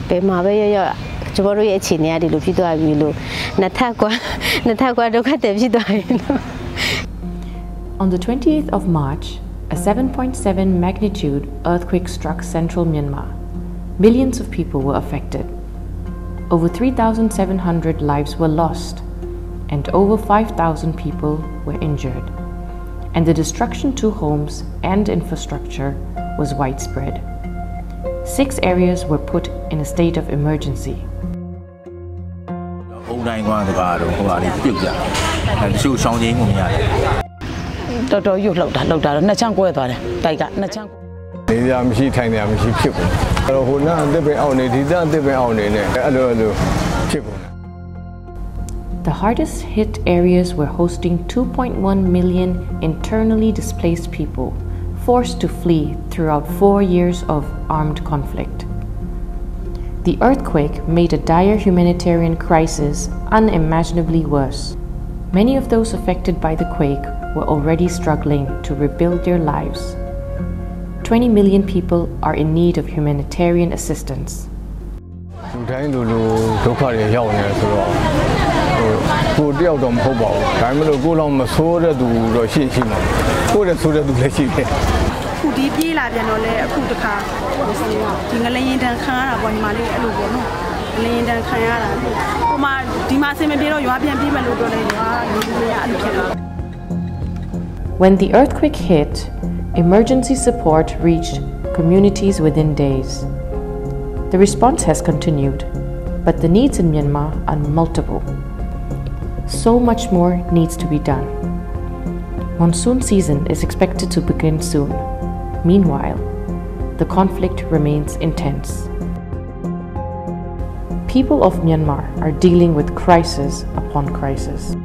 ဘယ်မှာပဲရောက်ကျွန်တော်တို့ရဲ့အခြေအနေကဒီလိုဖြစ်သွားပြီလို့နှစ်ထပ်ကွာဒုက္ခတည်းဖြစ်သွားရင် On the 20th of March, a 7.7 magnitude earthquake struck central Myanmar. Millions of people were affected. Over 3,700 lives were lost, and over 5,000 people were injured. And the destruction to homes and infrastructure was widespread. 6 areas were put in a state of emergency. The hardest hit areas were hosting 2.1 million internally displaced people, forced to flee throughout 4 years of armed conflict. The earthquake made a dire humanitarian crisis unimaginably worse. Many of those affected by the quake were already struggling to rebuild their lives. 20 million people are in need of humanitarian assistance. When the earthquake hit, emergency support reached communities within days. The response has continued, but the needs in Myanmar are multiple. So much more needs to be done. Monsoon season is expected to begin soon. Meanwhile, the conflict remains intense. People of Myanmar are dealing with crisis upon crisis.